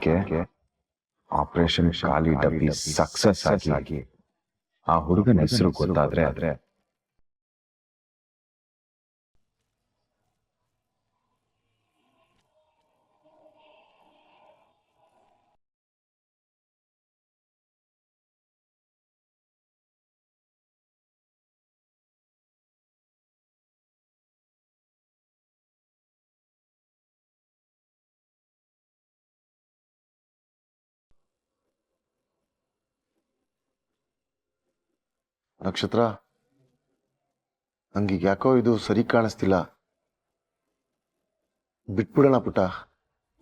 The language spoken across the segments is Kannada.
ಅದಕ್ಕೆ ಆಪರೇಷನ್ ಖಾಲಿ ಡಬ್ಬಿ ಸಕ್ಸಸ್ ಆಗಿ ಆ ಹುಡುಗನ ಹೆಸರು ಗೊತ್ತಾದ್ರೆ ನಕ್ಷತ್ರ, ನಂಗೆ ಯಾಕೋ ಇದು ಸರಿ ಕಾಣಿಸ್ತಿಲ್ಲ. ಬಿಟ್ಬಿಡೋಣ ಪುಟ್ಟ.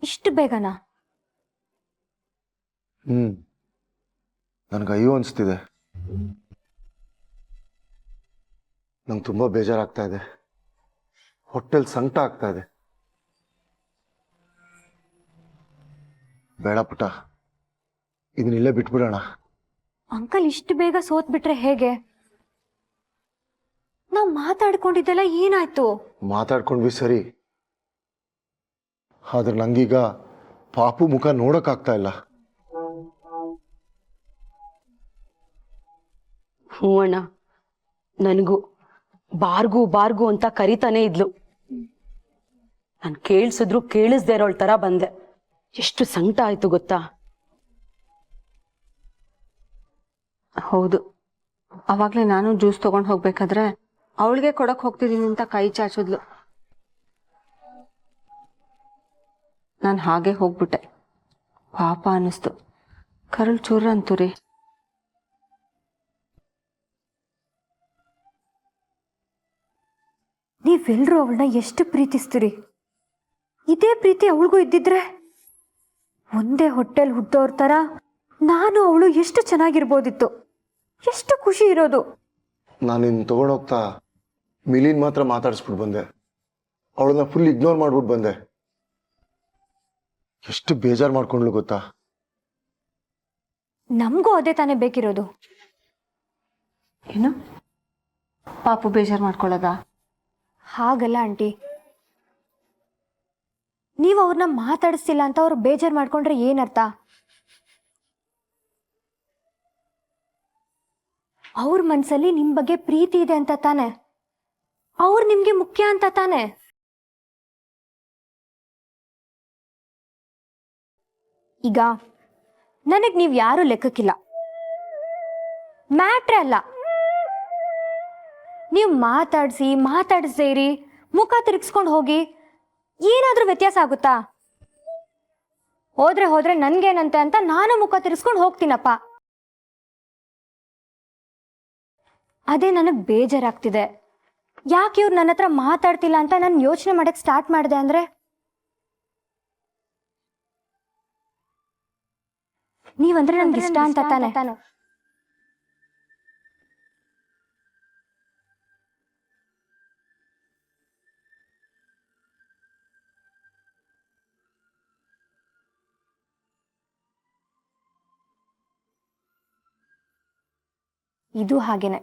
ಇಷ್ಟು ಬೇಗನಾ? ನನ್ಗೆ ಅಯ್ಯೋ ಅನಿಸ್ತಿದೆ. ನಂಗೆ ತುಂಬಾ ಬೇಜಾರಾಗ್ತಾ ಇದೆ. ಹೊಟ್ಟೆಲ್ ಸಂಕಟ ಆಗ್ತಾ ಇದೆ. ಬೇಡ ಪುಟ್ಟ, ಇದನ್ನಿಲ್ಲೇ ಬಿಟ್ಬಿಡೋಣ. ಅಂಕಲ್ ಇಷ್ಟು ಬೇಗ ಸೋತ್ ಬಿಟ್ರೆ ಹೇಗೆ? ನಾವ್ ಮಾತಾಡ್ಕೊಂಡಿದ್ದೆಲ್ಲ ಏನಾಯ್ತು? ಮಾತಾಡ್ಕೊಂಡ್ವಿ ಸರಿ, ಆದ್ರೆ ನಂಗೀಗ ಪಾಪು ಮುಖ ನೋಡಕ್ಕಾಗ್ತಾ ಇಲ್ಲ. ಹ್ಞೂ ಅಣ್ಣ, ನನಗೂ ಬಾರ್ಗು ಬಾರ್ಗು ಅಂತ ಕರಿತಾನೆ ಇದ್ಲು. ನಾನು ಕೇಳಿಸಿದ್ರು ಕೇಳಿಸ್ದೇ ಇರೋಳ್ ತರ ಬಂದೆ. ಎಷ್ಟು ಸಂಕಟ ಆಯ್ತು ಗೊತ್ತಾ? ಹೌದು, ಅವಾಗ್ಲೇ ನಾನು ಜ್ಯೂಸ್ ತಗೊಂಡ್ ಹೋಗ್ಬೇಕಾದ್ರೆ ಅವಳಿಗೆ ಕೊಡಕ್ ಹೋಗ್ತಿದ್ದೀನಿ ಅಂತ ಕೈ ಚಾಚಿದ್ಲು. ನಾನು ಹಾಗೆ ಹೋಗ್ಬಿಟ್ಟೆ. ಪಾಪ ಅನ್ನಿಸ್ತು. ಕರಳು ಚೂರ ಅಂತೂರಿ. ನೀವೆಲ್ರೂ ಅವಳನ್ನ ಎಷ್ಟು ಪ್ರೀತಿಸ್ತೀರಿ. ಇದೇ ಪ್ರೀತಿ ಅವಳಿಗೂ ಇದ್ದಿದ್ರೆ ಒಂದೇ ಹೊಟ್ಟೆಲ್ ಹುಟ್ಟೋರ್ ತರ ನಾನು ಅವಳು ಎಷ್ಟು ಚೆನ್ನಾಗಿರ್ಬೋದಿತ್ತು, ಎಷ್ಟು ಖುಷಿ ಇರೋದು. ನಾನು ಇನ್ನು ತಗೊಂಡೋಗ್ತಾ ಮಿಲಿನ್ ಮಾತ್ರ ಮಾತಾಡಿಸ್ಬಿಟ್ಟು ಬಂದೆ. ಅವಳನ್ನ ಫುಲ್ ಇಗ್ನೋರ್ ಮಾಡ್ಬಿಟ್ಟು ಬಂದೆ. ಎಷ್ಟು ಬೇಜಾರು ಮಾಡ್ಕೊಂಡ್ಲು ಗೊತ್ತಾ? ನಮಗೂ ಅದೇ ತಾನೇ ಬೇಕಿರೋದು. ಏನು ಪಾಪು ಬೇಜಾರು ಮಾಡ್ಕೊಳ್ಳೋದಾ? ಹಾಗಲ್ಲ ಆಂಟಿ, ನೀವು ಅವ್ರನ್ನ ಮಾತಾಡಿಸ್ತಿಲ್ಲ ಅಂತ ಅವ್ರು ಬೇಜಾರು ಮಾಡ್ಕೊಂಡ್ರೆ ಏನರ್ಥ? ಅವ್ರ ಮನ್ಸಲ್ಲಿ ನಿಮ್ ಬಗ್ಗೆ ಪ್ರೀತಿ ಇದೆ ಅಂತ ತಾನೆ, ಅವ್ರು ನಿಮ್ಗೆ ಮುಖ್ಯ ಅಂತ ತಾನೆ. ಈಗ ನನಗ್ ನೀವ್ ಯಾರು ಲೆಕ್ಕಕ್ಕಿಲ್ಲ, ಮ್ಯಾಟ್ರೇ ಅಲ್ಲ. ನೀವು ಮಾತಾಡಿಸ್ದೇ ಇರಿ, ಮುಖ ತಿರುಗಿಸ್ಕೊಂಡು ಹೋಗಿ, ಏನಾದ್ರೂ ವ್ಯತ್ಯಾಸ ಆಗುತ್ತಾ? ಹೋದ್ರೆ ನನ್ಗೇನಂತೆ ಅಂತ ನಾನು ಮುಖ ತಿರ್ಸ್ಕೊಂಡು ಹೋಗ್ತೀನಪ್ಪ. ಅದೇ ನನಗೆ ಬೇಜಾರಾಗ್ತಿದೆ. ಯಾಕೆ ಇವ್ರು ನನ್ನ ಹತ್ರ ಮಾತಾಡ್ತಿಲ್ಲ ಅಂತ ನಾನು ಯೋಚನೆ ಮಾಡಕ್ ಸ್ಟಾರ್ಟ್ ಮಾಡಿದೆ ಅಂದ್ರೆ, ನೀವಂದ್ರೆ ನನ್ಗೆ ಇಷ್ಟ ಅಂತ ತಾನೆ. ಇದು ಹಾಗೇನೆ.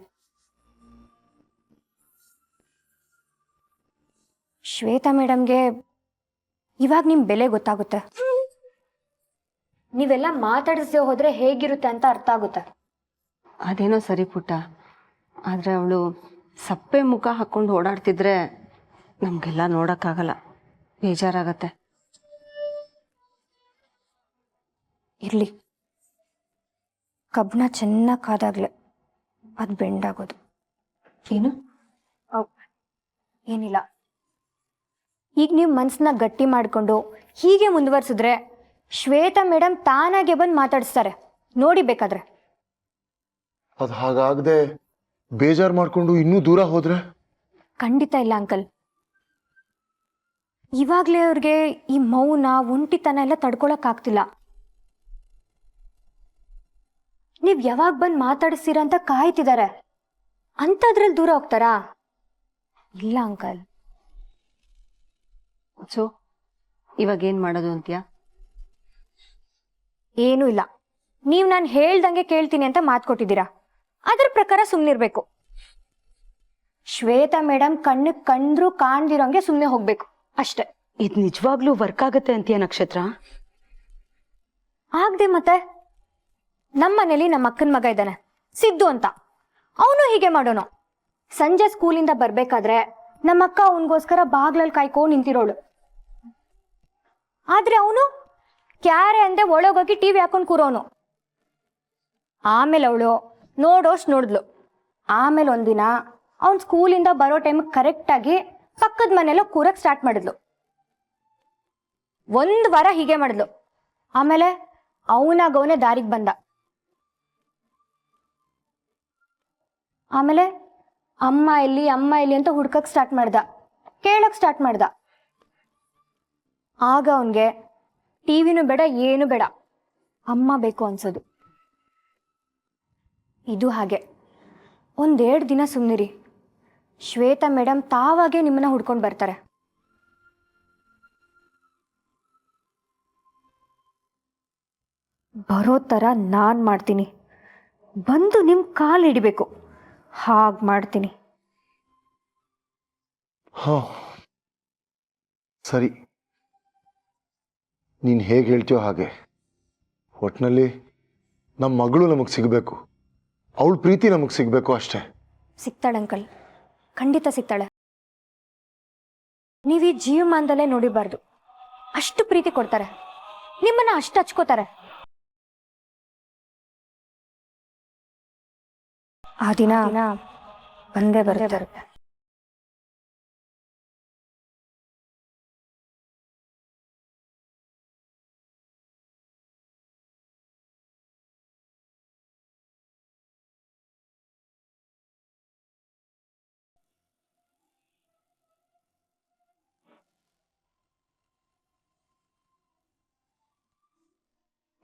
ಶ್ವೇತಾ ಮೇಡಮ್ಗೆ ಇವಾಗ ನಿಮ್ ಬೆಲೆ ಗೊತ್ತಾಗುತ್ತೆ. ನೀವೆಲ್ಲ ಮಾತಾಡಿಸದೆ ಹೋದ್ರೆ ಹೇಗಿರುತ್ತೆ ಅಂತ ಅರ್ಥ ಆಗುತ್ತೆ. ಅದೇನೋ ಸರಿ ಪುಟ್ಟ, ಆದರೆ ಅವಳು ಸಪ್ಪೆ ಮುಖ ಹಾಕ್ಕೊಂಡು ಓಡಾಡ್ತಿದ್ರೆ ನಮಗೆಲ್ಲ ನೋಡೋಕ್ಕಾಗಲ್ಲ, ಬೇಜಾರಾಗತ್ತೆ. ಇರ್ಲಿ, ಕಬ್ಬನ ಚೆನ್ನಾಗಿ ಕಾದಾಗ್ಲೆ ಅದು ಬೆಂಡಾಗೋದು. ಏನು? ಏನಿಲ್ಲ. ಈಗ ನೀವು ಮನಸ್ಸನ್ನ ಗಟ್ಟಿ ಮಾಡಿಕೊಂಡು ಹೀಗೆ ಮುಂದುವರ್ಸಿದ್ರೆ ಶ್ವೇತಾ ಮೇಡಮ್ ತಾನಾಗೆ ಬಂದು ಮಾತಾಡಿಸ್ತಾರೆ ನೋಡಿ ಬೇಕಾದ್ರೆ. ಅದು ಹಾಗಾಗದೆ ಬೇಜಾರು ಮಾಡ್ಕೊಂಡು ಇನ್ನೂ ದೂರ ಹೋದ್ರೆ? ಖಂಡಿತ ಇಲ್ಲ ಅಂಕಲ್. ಇವಾಗಲೇ ಅವ್ರಿಗೆ ಈ ಮೌನ ಒಂಟಿತನ ಎಲ್ಲ ತಡ್ಕೊಳಕ್ಕಾಗ್ತಿಲ್ಲ. ನೀವ್ ಯಾವಾಗ ಬಂದು ಮಾತಾಡಿಸ್ತೀರಾ ಅಂತ ಕಾಯ್ತಿದ್ದಾರೆ. ಅಂಥದ್ರಲ್ಲಿ ದೂರ ಹೋಗ್ತಾರಾ? ಇಲ್ಲ ಅಂಕಲ್. ಸೊ ಇವಾಗ ಏನು ಮಾಡೋದು ಅಂತೀಯಾ? ಏನೂ ಇಲ್ಲ. ನೀವು ನಾನು ಹೇಳ್ದಂಗೆ ಕೇಳ್ತೀನಿ ಅಂತ ಮಾತು ಕೊಟ್ಟಿದ್ದೀರಾ, ಅದ್ರ ಪ್ರಕಾರ ಸುಮ್ಮನಿರ್ಬೇಕು. ಶ್ವೇತಾ ಮೇಡಮ್ ಕಣ್ಣಿಗೆ ಕಂಡ್ರು ಕಾಣ್ದಿರೋಂಗೆ ಸುಮ್ಮನೆ ಹೋಗ್ಬೇಕು ಅಷ್ಟೆ. ಇದು ನಿಜವಾಗ್ಲೂ ವರ್ಕ್ ಆಗತ್ತೆ ಅಂತೀಯ ನಕ್ಷತ್ರ? ಆಗದೆ ಮತ್ತೆ ನಮ್ಮ ಮನೇಲಿ ನಮ್ಮ ಅಕ್ಕನ ಮಗ ಇದ್ದಾನೆ ಸಿದ್ದು ಅಂತ. ಅವನು ಹೀಗೆ ಮಾಡೋನು. ಸಂಜೆ ಸ್ಕೂಲಿಂದ ಬರ್ಬೇಕಾದ್ರೆ ನಮ್ಮಕ್ಕ ಅವನಿಗೋಸ್ಕರ ಬಾಗ್ಲಲ್ಲಿ ಕಾಯ್ಕೋ ನಿಂತಿರೋಳು. ಆದ್ರೆ ಅವನು ಕ್ಯಾರೆ ಅಂದೆ ಒಳಗೋಗಿ ಟಿವಿ ಹಾಕೊಂಡು ಕೂರೋನು. ಆಮೇಲೆ ಅವಳು ನೋಡೋಷ್ಟು ನೋಡಿದ್ಲು. ಆಮೇಲೆ ಒಂದಿನ ಅವನ್ ಸ್ಕೂಲಿಂದ ಬರೋ ಟೈಮ್ ಕರೆಕ್ಟಾಗಿ ಪಕ್ಕದ ಮನೆಯಲ್ಲ ಕೂರಕ್ ಸ್ಟಾರ್ಟ್ ಮಾಡಿದ್ಲು. 1 ವಾರ ಹೀಗೆ ಮಾಡಿದ್ಲು. ಆಮೇಲೆ ಅವನಾಗವನೇ ದಾರಿಗೆ ಬಂದ. ಆಮೇಲೆ ಅಮ್ಮ ಎಲ್ಲಿ ಅಂತ ಹುಡ್ಕಕ್ ಸ್ಟಾರ್ಟ್ ಮಾಡ್ದ, ಕೇಳಕ್ ಸ್ಟಾರ್ಟ್ ಮಾಡ್ದ. ಆಗ ಅವನ್ಗೆ ಟಿವಿನೂ ಬೇಡ ಏನು ಬೇಡ, ಅಮ್ಮ ಬೇಕು ಅನ್ಸೋದು. ಇದು ಹಾಗೆ 1-2 ದಿನ ಸುಮ್ಮನಿರಿ, ಶ್ವೇತಾ ಮೇಡಮ್ ತಾವಾಗೆ ನಿಮ್ಮನ್ನ ಹುಡ್ಕೊಂಡು ಬರ್ತಾರೆ. ಬರೋ ಥರ ನಾನು ಮಾಡ್ತೀನಿ, ಬಂದು ನಿಮ್ಮ ಕಾಲು ಹಿಡಿಬೇಕು, ಹಾಗೆ ಮಾಡ್ತೀನಿ. ಹಾಂ ಸರಿ, ನೀನು ಹೇಗೆ ಹೇಳ್ತೀಯೋ ಹಾಗೆ. ಒಟ್ಟಿನಲ್ಲಿ ನಮ್ಮ ಮಗಳು ನಮಗೆ ಸಿಗಬೇಕು, ಅವಳ ಪ್ರೀತಿ ನಮಗೆ ಸಿಗಬೇಕು ಅಷ್ಟೇ. ಸಿಗ್ತಾಳೆ ಅಂಕಲ್, ಖಂಡಿತ ಸಿಗ್ತಾಳೆ. ನೀವು ಈ ಜೀವಮಾನದಲ್ಲೇ ನೋಡಿಬಾರ್ದು, ಅಷ್ಟು ಪ್ರೀತಿ ಕೊಡ್ತಾರೆ, ನಿಮ್ಮನ್ನ ಅಷ್ಟು ಹಚ್ಕೋತಾರೆ. ಆ ದಿನ ಬಂದೇ ಬರುತ್ತೆ.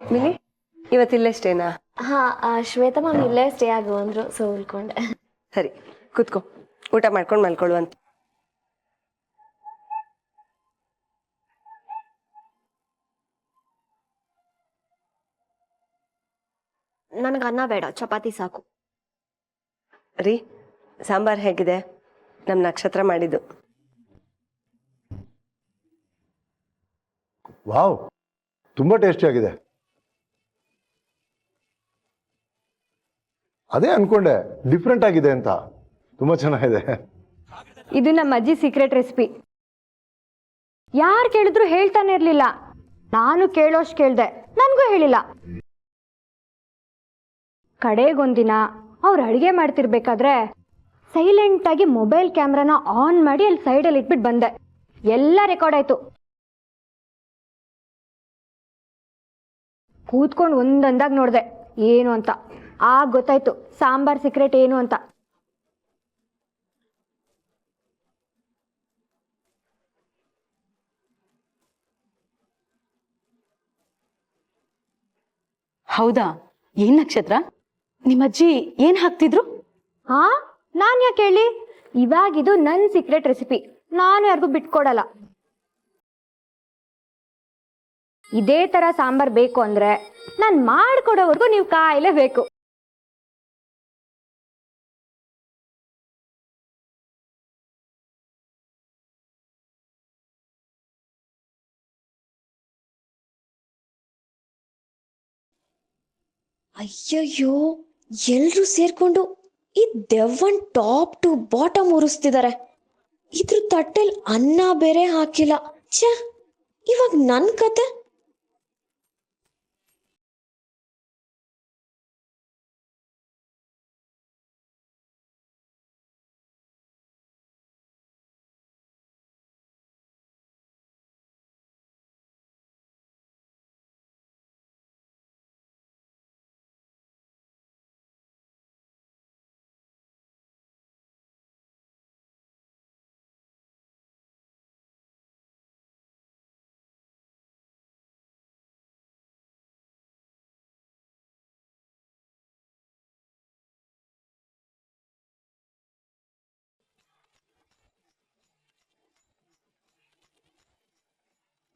ಮಿಲಿ, ಇವತ್ತಿಲ್ಲೇ ಸ್ಟೇನಾ? ಹಾ, ಶ್ವೇತಾ ಮ್ಯಾಮ್ ಇಲ್ಲೇ ಸ್ಟೇ ಆಗು ಅಂದ್ರು, ಸೊ ಉಳ್ಕೊಂಡೆ. ಸರಿ, ಕೂತ್ಕೋ, ಊಟ ಮಾಡ್ಕೊಂಡು ಮಲ್ಕೊಳ್ಳುವಂತ. ನನಗೆ ಅನ್ನ ಬೇಡ, ಚಪಾತಿ ಸಾಕು. ರೀ, ಸಾಂಬಾರ್ ಹೇಗಿದೆ? ನಮ್ಮ ನಕ್ಷತ್ರ ಮಾಡಿದ್ದು. ವಾವ್, ತುಂಬ ಟೇಸ್ಟಿಯಾಗಿದೆ. ಅದೇ ಅನ್ಕೊಂಡೆ ಡಿಫ್ರೆಂಟ್ ಆಗಿದೆ ಅಂತ. ತುಂಬ ಚೆನ್ನಾಗಿದೆ. ಇದು ನಮ್ಮ ಅಜ್ಜಿ ಸೀಕ್ರೆಟ್ ರೆಸಿಪಿ. ಯಾರು ಕೇಳಿದ್ರು ಹೇಳ್ತಾನೆ ಇರಲಿಲ್ಲ. ನಾನು ಕೇಳೋಷ್ಟು ಕೇಳ್ದೆ, ನನಗೂ ಹೇಳಿಲ್ಲ. ಕಡೆಗೊಂದಿನ ಅವ್ರು ಅಡುಗೆ ಮಾಡ್ತಿರ್ಬೇಕಾದ್ರೆ ಸೈಲೆಂಟಾಗಿ ಮೊಬೈಲ್ ಕ್ಯಾಮ್ರಾನ ಆನ್ ಮಾಡಿ ಅಲ್ಲಿ ಸೈಡಲ್ಲಿ ಇಟ್ಬಿಟ್ಟು ಬಂದೆ. ಎಲ್ಲ ರೆಕಾರ್ಡ್ ಆಯ್ತು. ಕೂತ್ಕೊಂಡು ಒಂದೊಂದಾಗಿ ನೋಡಿದೆ ಏನು ಅಂತ. ಆಗ ಗೊತ್ತಾಯ್ತು ಸಾಂಬಾರ್ ಸೀಕ್ರೆಟ್ ಏನು ಅಂತ. ಹೌದಾ? ಏನ್ ನಕ್ಷತ್ರ, ನಿಮ್ಮಜ್ಜಿ ಏನ್ ಹಾಕ್ತಿದ್ರು? ಹಾ, ನಾನು ಯಾಕೆ ಹೇಳಿ? ಇವಾಗಿದು ನನ್ನ ಸೀಕ್ರೆಟ್ ರೆಸಿಪಿ, ನಾನು ಯಾರಿಗೂ ಬಿಟ್ಕೊಡಲ್ಲ. ಇದೇ ತರ ಸಾಂಬಾರ್ ಬೇಕು ಅಂದ್ರೆ ನಾನು ಮಾಡ್ಕೊಡೋವರೆಗೂ ನೀವು ಕಾಯಲೇಬೇಕು. ಅಯ್ಯಯ್ಯೋ, ಎಲ್ರೂ ಸೇರ್ಕೊಂಡು ಈ ದೆವ್ವನ್ ಟಾಪ್ ಟು ಬಾಟಮ್ ಉರಿಸ್ತಿದ್ದಾರೆ. ಇದ್ರ ತಟ್ಟೆಲ್ ಅನ್ನ ಬೇರೆ ಹಾಕಿಲ್ಲ. ಛೆ, ಇವಾಗ ನನ್ ಕತೆ.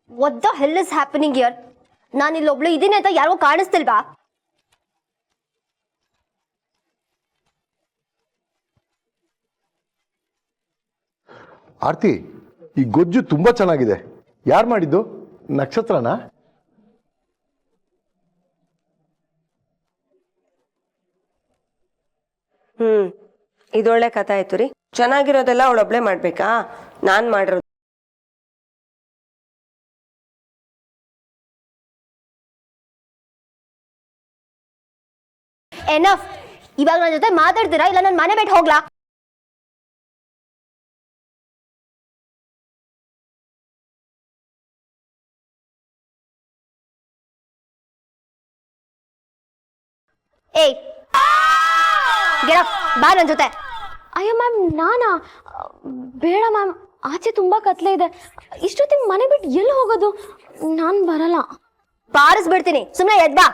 What the hell is happening here? ನಾನು ಇಲ್ಲೊಬ್ಳು ಇದೀನಿ ಅಂತ ಯಾರಿಗೂ ಕಾಣಿಸ್ತಿಲ್ವಾ? ಆರ್ತಿ, ಈ ಗೊಜ್ಜು ತುಂಬಾ ಚೆನ್ನಾಗಿದೆ. ಯಾರು ಮಾಡಿದ್ದು? ನಕ್ಷತ್ರನಾ? ಇದೊಳ್ಳೆ ಕಥೆ ಆಯ್ತು ರೀ. ಚೆನ್ನಾಗಿರೋದೆಲ್ಲ ಅವಳೊಬ್ಳೆ ಮಾಡ್ಬೇಕಾ? ನಾನು ಮಾಡಿರೋದು ಎನಫ್. ಇವಾಗ ನನ್ನ ಜೊತೆ ಮಾತಾಡ್ತೀರಾ ಇಲ್ಲ ನನ್ನ ಮನೆ ಬಿಟ್ಟು ಹೋಗ್ಲಾ? ಏಯ್ ಗೆಟ್ ಅಪ್, ಬಾ ನನ್ನ ಜೊತೆ. ಅಯ್ಯೋ ಮ್ಯಾಮ್, ನಾನಾ? ಬೇಡ ಮ್ಯಾಮ್, ಆಚೆ ತುಂಬಾ ಕತ್ಲೆ ಇದೆ. ಇಷ್ಟೊತ್ತಿಗೆ ಮನೆ ಬಿಟ್ಟು ಎಲ್ಲಿ ಹೋಗೋದು? ನಾನು ಬರಲ್ಲ. ಬಾರಿಸ್ಬಿಡ್ತೀನಿ, ಸುಮ್ಮನೆ ಎದ್ ಬಾ.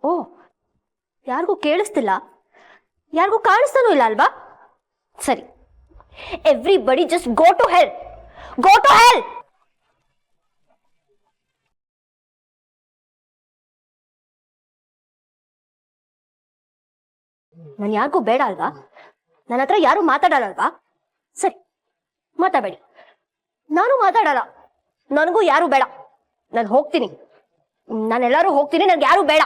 ಓ, ಯಾರಿಗೂ ಕೇಳಿಸ್ತಿಲ್ಲ, ಯಾರಿಗೂ ಕಾಣಿಸ್ತಾನೂ ಇಲ್ಲ ಅಲ್ವಾ? ಸರಿ, everybody just go to hell, go to hell. ನಾನು ಯಾರಿಗೂ ಬೇಡ ಅಲ್ವಾ? ನನ್ನ ಹತ್ರ ಯಾರು ಮಾತಾಡಲ್ಲ ಅಲ್ವಾ? ಸರಿ, ಮಾತಾಡಬೇಡಿ, ನಾನು ಮಾತಾಡಲ್ಲ, ನನಗೂ ಯಾರು ಬೇಡ. ನಾನು ಹೋಗ್ತೀನಿ, ನಾನೆಲ್ಲರೂ ಹೋಗ್ತೀನಿ, ನನ್ಗೆ ಯಾರು ಬೇಡ.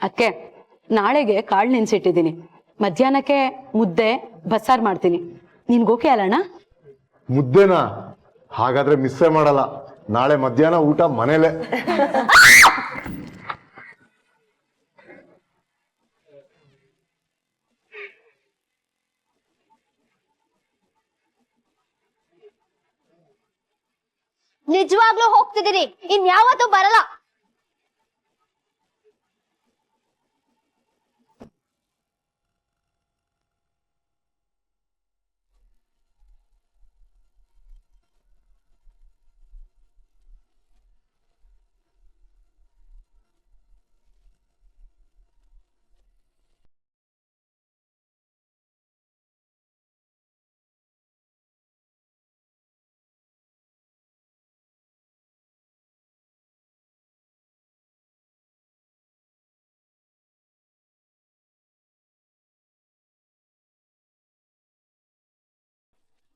ಅಕ್ಕೆ, ನಾಳೆಗೆ ಕಾಳು ನೆನ್ಸಿಟ್ಟಿದ್ದೀನಿ. ಮಧ್ಯಾಹ್ನಕ್ಕೆ ಮುದ್ದೆ ಬಸ್ಸಾರು ಮಾಡ್ತೀನಿ. ನಿನ್ಗೋಕೆ ಅಲ್ಲಣ್ಣ? ಮುದ್ದೆನಾ? ಹಾಗಾದ್ರೆ ಮಿಸ್ಸೇ ಮಾಡಲ್ಲ. ನಾಳೆ ಮಧ್ಯಾಹ್ನ ಊಟ ಮನೇಲೆ. ನಿಜವಾಗ್ಲೂ ಹೋಗ್ತಿದ್ದೀನಿ, ಇನ್ಯಾವತ್ತೂ ಬರಲ್ಲ.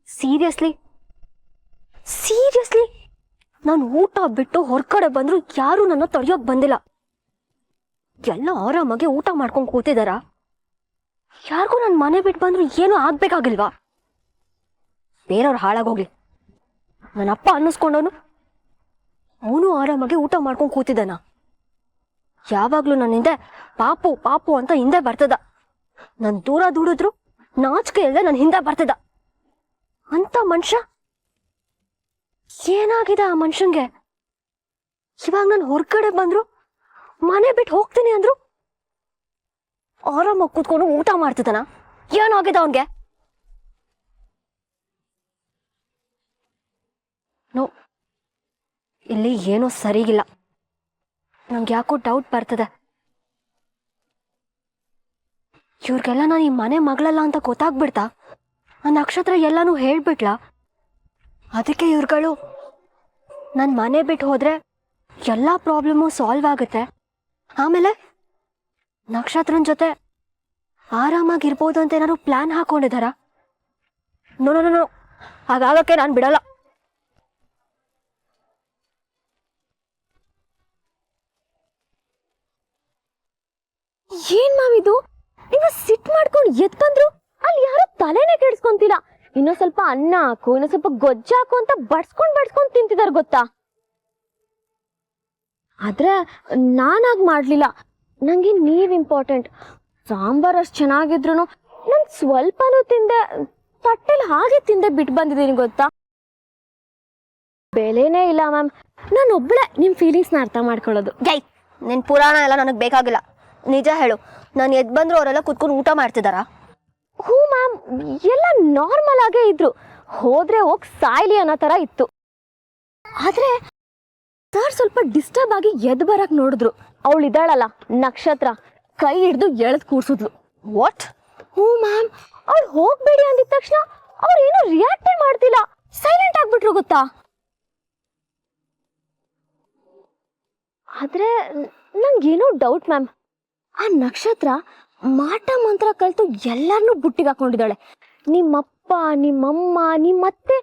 ಸೀರಿಯಸ್ಲಿ ಸೀರಿಯಸ್ಲಿ ನಾನು ಊಟ ಬಿಟ್ಟು ಹೊರಗಡೆ ಬಂದ್ರು ಯಾರು ನನ್ನ ತಡೆಯೋಕ್ ಬಂದಿಲ್ಲ. ಎಲ್ಲ ಆರಾಮಾಗಿ ಊಟ ಮಾಡ್ಕೊಂಡು ಕೂತಿದಾರ. ಯಾರಿಗೂ ನನ್ನ ಮನೆ ಬಿಟ್ಟು ಬಂದ್ರು ಏನು ಆಗ್ಬೇಕಾಗಿಲ್ವಾ? ಬೇರೆಯವ್ರು ಹಾಳಾಗೋಗ್ಲಿ, ನನ್ನ ಅಪ್ಪ ಅನ್ನಿಸ್ಕೊಂಡವನು ಅವನು ಆರಾಮಾಗಿ ಊಟ ಮಾಡ್ಕೊಂಡು ಕೂತಿದ್ದಾನ. ಯಾವಾಗ್ಲೂ ನನ್ನ ಹಿಂದೆ ಪಾಪು ಪಾಪು ಅಂತ ಹಿಂದೆ ಬರ್ತದ. ನನ್ ದೂರ ದುಡಿದ್ರು ನಾಚಿಕೆ ಇಲ್ಲದೆ ನನ್ನ ಹಿಂದೆ ಬರ್ತದ. ಅಂತ ಮನುಷ್ಯ ಏನಾಗಿದೆ ಆ ಮನುಷ್ಯಂಗೆ? ಇವಾಗ ನಾನು ಹೊರಗಡೆ ಬಂದ್ರು ಮನೆ ಬಿಟ್ಟು ಹೋಗ್ತೀನಿ ಅಂದ್ರು ಆರಾಮಾಗಿ ಕೂತ್ಕೊಂಡು ಊಟ ಮಾಡ್ತಿದ್ದಾನ. ಏನಾಗಿದೆ ಅವನ್ಗೆ? ನೋ, ಇಲ್ಲಿ ಏನೋ ಸರಿಗಿಲ್ಲ. ನಂಗೆ ಯಾಕೋ ಡೌಟ್ ಬರ್ತದೆ. ಇವ್ರಿಗೆಲ್ಲ ನಾನು ಈ ಮನೆ ಮಗಳಲ್ಲ ಅಂತ ಗೊತ್ತಾಗ್ಬಿಡ್ತಾ? ಆ ನಕ್ಷತ್ರ ಎಲ್ಲಾನು ಹೇಳ್ಬಿಟ್ಲಾ? ಅದಕ್ಕೆ ಇವ್ರುಗಳು ನನ್ನ ಮನೆ ಬಿಟ್ಟು ಹೋದ್ರೆ ಎಲ್ಲ ಪ್ರಾಬ್ಲಮ್ಮು ಸಾಲ್ವ್ ಆಗುತ್ತೆ, ಆಮೇಲೆ ನಕ್ಷತ್ರನ ಜೊತೆ ಆರಾಮಾಗಿರ್ಬೋದು ಅಂತ ಏನಾದ್ರು ಪ್ಲಾನ್ ಹಾಕೊಂಡಿದಾರ? ನೋ ನೋ ನೋ, ಹಾಗಾಗಕ್ಕೆ ನಾನು ಬಿಡಲ್ಲ. ಏನ್ ಮ್ಯಾಮ್ ಇದು? ನೀವು ಸಿಟ್ ಮಾಡ್ಕೊಂಡು ಎದ್ ಬಂದ್ರು ಅಲ್ಲಿ ಯಾರು ತಲೆನೇ ಕೆಡ್ಸ್ಕೊಂತಿಲ್ಲ. ಇನ್ನೂ ಸ್ವಲ್ಪ ಅನ್ನ ಹಾಕು, ಇನ್ನೂ ಸ್ವಲ್ಪ ಗೊಜ್ಜು ಹಾಕು ಅಂತ ಬಡ್ಸ್ಕೊಂಡ್ ತಿಂತಿದಾರ ಗೊತ್ತಾ? ಆದ್ರೆ ನಾನಾಗ್ ಮಾಡ್ಲಿಲ್ಲ. ನಂಗೆ ನೀವ್ ಇಂಪಾರ್ಟೆಂಟ್. ಸಾಂಬಾರ್ ಅಷ್ಟು ಚೆನ್ನಾಗಿದ್ರು ನಾನು ಸ್ವಲ್ಪನೂ ತಿಂದೆ, ತಟ್ಟೆಲಿ ಹಾಗೆ ತಿಂದೆ ಬಿಟ್ಟು ಬಂದಿದ್ದೀನಿ ಗೊತ್ತಾ? ಬೆಲೆನೇ ಇಲ್ಲ ಮ್ಯಾಮ್. ನಾನು ಒಬ್ಳೆ ನಿಮ್ ಫೀಲಿಂಗ್ಸ್ನ ಅರ್ಥ ಮಾಡ್ಕೊಳ್ಳೋದು. ಗೈ, ನಿನ್ ಪುರಾಣ ಎಲ್ಲ ನನಗೆ ಬೇಕಾಗಿಲ್ಲ. ನಿಜ ಹೇಳು, ನಾನು ಎದ್ ಬಂದ್ರು ಅವರೆಲ್ಲ ಕುತ್ಕೊಂಡು ಊಟ ಮಾಡ್ತಿದಾರಾ? ಹ್ಞೂ ಮ್ಯಾಮ್, ಎಲ್ಲ ನಾರ್ಮಲ್ ಆಗೇ ಇದ್ರು. ಹೋದ್ರೆ ಹೋಗ್ ಸಾಯ್ಲಿ ಅನ್ನೋ ತರ ಇತ್ತು. ಆದ್ರೆ ಸರ್ ಸ್ವಲ್ಪ ಡಿಸ್ಟರ್ಬ್ ಆಗಿ ಎದ್ ಬರಕ್ ನೋಡಿದ್ರು. ಅವಳಿದ್ದಾಳಲ್ಲ ನಕ್ಷತ್ರ, ಕೈ ಹಿಡ್ದು ಎಳೆದ್ ಕೂರ್ಸಿದ್ಲು. ವಾಟ್? ಹ್ಞೂ ಮ್ಯಾಮ್, ಅವ್ಳು ಹೋಗ್ಬೇಡಿ ಅಂದಿದ ತಕ್ಷಣ ಅವ್ರು ಏನೋ ರಿಯಾಕ್ಟೇ ಮಾಡ್ತಿಲ್ಲ, ಸೈಲೆಂಟ್ ಆಗ್ಬಿಟ್ರು ಗೊತ್ತಾ. ಆದ್ರೆ ನಂಗೇನೋ ಡೌಟ್ ಮ್ಯಾಮ್, ಆ ನಕ್ಷತ್ರ ಮಾಟ ಮಂತ್ರ ಕಲ್ತು ಎಲ್ಲಾರನ್ನೂ ಬುಟ್ಟಿಗೆ ಹಾಕೊಂಡಿದ್ದಾಳೆ. ನಿಮ್ಮಪ್ಪ, ನಿಮ್ಮಮ್ಮ, ನಿಮ್ಮತ್ತೆ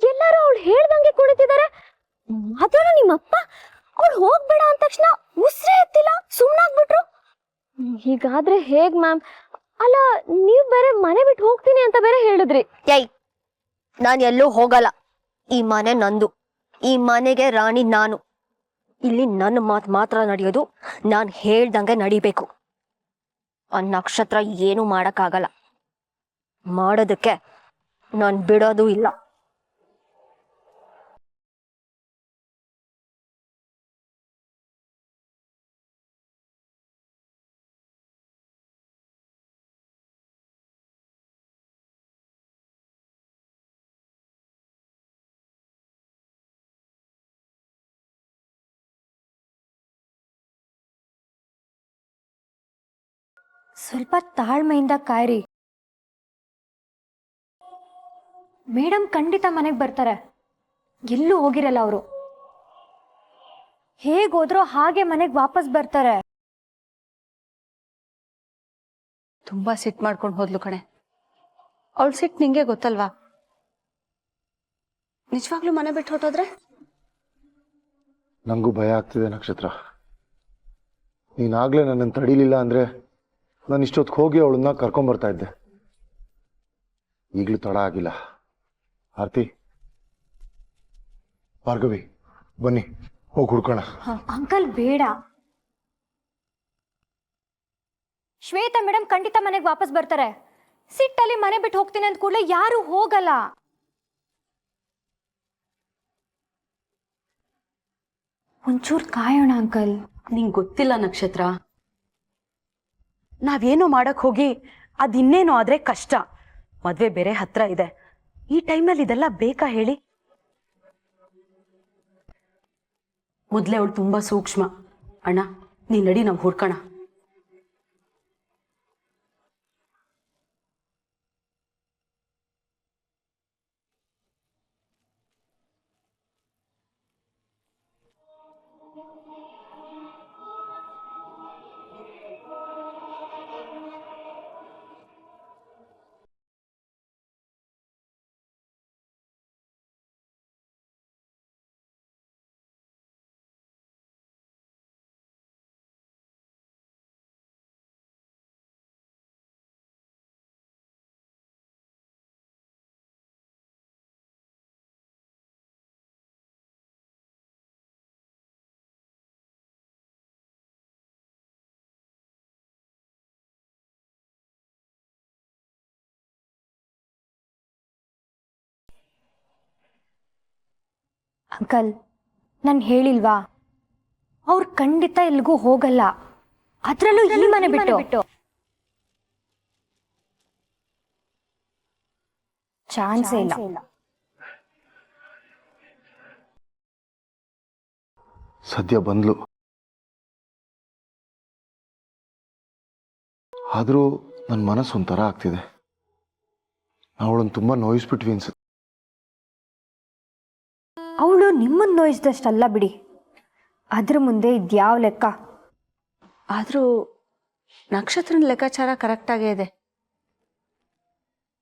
ಎಲ್ಲರೂ ಅವಳು ಹೇಳ್ದಂಗೆ ಕುಳಿತಿದ್ದಾರೆ. ಅದರಲ್ಲೂ ನಿಮ್ಮಪ್ಪ ಅವಳು ಹೋಗ್ಬೇಡ ಅಂದ ತಕ್ಷಣ ಉಸಿರೇ ಎತ್ತಿಲ್ಲ, ಸುಮ್ಮನಾಗ್ಬಿಟ್ರು. ಹೀಗಾದ್ರೆ ಹೇಗ್ ಮ್ಯಾಮ್? ಅಲ್ಲ, ನೀವು ಬೇರೆ ಮನೆ ಬಿಟ್ಟು ಹೋಗ್ತೀನಿ ಅಂತ ಬೇರೆ ಹೇಳಿದ್ರಿ. ಏಯ್, ನಾನು ಎಲ್ಲೂ ಹೋಗಲ್ಲ. ಈ ಮನೆ ನಂದು, ಈ ಮನೆಗೆ ರಾಣಿ ನಾನು. ಇಲ್ಲಿ ನನ್ನ ಮಾತು ಮಾತ್ರ ನಡೆಯೋದು, ನಾನು ಹೇಳ್ದಂಗೆ ನಡಿಬೇಕು. ಆ ನಕ್ಷತ್ರ ಏನು ಮಾಡಕ್ಕಾಗಲ್ಲ, ಮಾಡೋದಕ್ಕೆ ನಾನು ಬಿಡೋದು ಇಲ್ಲ. ಸ್ವಲ್ಪ ತಾಳ್ಮೆಯಿಂದ ಕಾಯ್ರಿ. ಮೇಡಮ್ ಖಂಡಿತ ಮನೆಗೆ ಬರ್ತಾರೆ, ಎಲ್ಲೂ ಹೋಗಿರಲ್ಲ ಅವರು. ಹೇಗೋದ್ರೋ ಹಾಗೆ ಮನೆಗೆ ವಾಪಸ್ ಬರ್ತಾರೆ. ತುಂಬಾ ಸಿಟ್ ಮಾಡ್ಕೊಂಡು ಹೋದ್ಲು ಕಣೆ. ಅವಳ ಸಿಟ್ ನಿಂಗೆ ಗೊತ್ತಲ್ವಾ? ನಿಜವಾಗ್ಲೂ ಮನೆ ಬಿಟ್ಟು ಹೊಟ್ಟೋದ್ರೆ? ನನಗೂ ಭಯ ಆಗ್ತಿದೆ ನಕ್ಷತ್ರ. ನೀನಾಗಲೇ ನನ್ನನ್ನು ತಡೀಲಿಲ್ಲ ಅಂದರೆ ನಾನು ಇಷ್ಟೊತ್ತಿಗೆ ಹೋಗಿ ಅವಳನ್ನ ಕರ್ಕೊಂಬರ್ತಾ ಇದ್ದೆ. ಈಗಲೂ ತಡ ಆಗಿಲ್ಲ. ಆರ್ತಿ, ಭಾರ್ಗವಿ, ಬನ್ನಿ ಹೋಗಿ ಹುಡ್ಕೋಣ. ಅಂಕಲ್ ಬೇಡ. ಶ್ವೇತಾ ಮೇಡಮ್ ಖಂಡಿತ ಮನೆಗೆ ವಾಪಸ್ ಬರ್ತಾರೆ. ಸಿಟ್ಟಲ್ಲಿ ಮನೆ ಬಿಟ್ಟು ಹೋಗ್ತೀನಿ ಅಂದ ಕೂಡಲೇ ಯಾರು ಹೋಗಲ್ಲ. ಒಂಚೂರು ಕಾಯೋಣ ಅಂಕಲ್. ನಿಂಗೆ ಗೊತ್ತಿಲ್ಲ ನಕ್ಷತ್ರ, ನಾವೇನೋ ಮಾಡಕ್ ಹೋಗಿ ಅದಿನ್ನೇನೋ ಆದ್ರೆ ಕಷ್ಟ. ಮದ್ವೆ ಬೇರೆ ಹತ್ರ ಇದೆ. ಈ ಟೈಮಲ್ಲಿ ಇದೆಲ್ಲ ಬೇಕಾ ಹೇಳಿ? ಮೊದ್ಲೇ ಅವಳು ತುಂಬಾ ಸೂಕ್ಷ್ಮ. ಅಣ್ಣ, ನೀನ್ ನಡಿ, ನಾವು ಹುಡ್ಕೋಣ. ಅಂಕಲ್, ನಾನು ಹೇಳಿಲ್ವಾ, ಅವ್ರು ಖಂಡಿತ ಎಲ್ಗೂ ಹೋಗಲ್ಲ, ಅದ್ರಲ್ಲೂ ಈ ಮನೆ ಬಿಟ್ಟು. ಚಾನ್ಸೇ ಇಲ್ಲ. ಸದ್ಯ ಬಂದ್ಲು, ಆದರೂ ನನ್ನ ಮನಸ್ಸು ಒಂಥರ ಆಗ್ತಿದೆ. ಅವಳನ್ನು ತುಂಬ ನೋಯಿಸ್ಬಿಟ್ವಿ ಅನ್ಸುತ್ತೆ. ಅವಳು ನಿಮ್ಮನ್ನು ನೋಯಿಸಿದಷ್ಟಲ್ಲ ಬಿಡಿ, ಅದ್ರ ಮುಂದೆ ಇದ್ಯಾವ ಲೆಕ್ಕ. ಆದ್ರೂ ನಕ್ಷತ್ರನ ಲೆಕ್ಕಾಚಾರ ಕರೆಕ್ಟಾಗೇ ಇದೆ.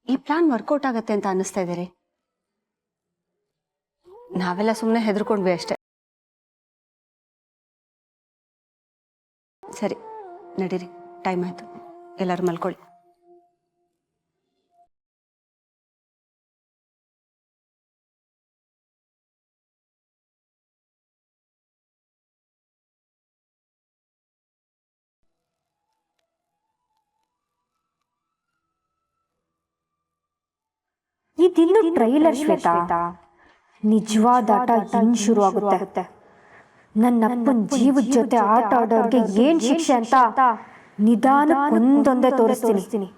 ಈ ಪ್ಲಾನ್ ವರ್ಕೌಟ್ ಆಗತ್ತೆ ಅಂತ ಅನ್ನಿಸ್ತಾ ಇದೆ ರೀ. ನಾವೆಲ್ಲ ಸುಮ್ಮನೆ ಹೆದರ್ಕೊಂಡ್ವಿ ಅಷ್ಟೆ. ಸರಿ, ನಡೀರಿ, ಟೈಮ್ ಆಯ್ತು, ಎಲ್ಲರೂ ಮಲ್ಕೊಳ್ಳಿ. ಇದಿನ್ನು ಟ್ರೈಲರ್ ಶ್ವೇತಾ, ನಿಜವಾದ ಆಟ ಇನ್ನು ಶುರು ಆಗುತ್ತೆ. ನನ್ನ ಅಪ್ಪನ ಜೀವದ ಜೊತೆ ಆಟ ಆಡೋರ್ಗೆ ಏನ್ ಶಿಕ್ಷೆ ಅಂತ ನಿಧಾನ ಒಂದೊಂದೇ ತೋರಿಸ್ತೀನಿ.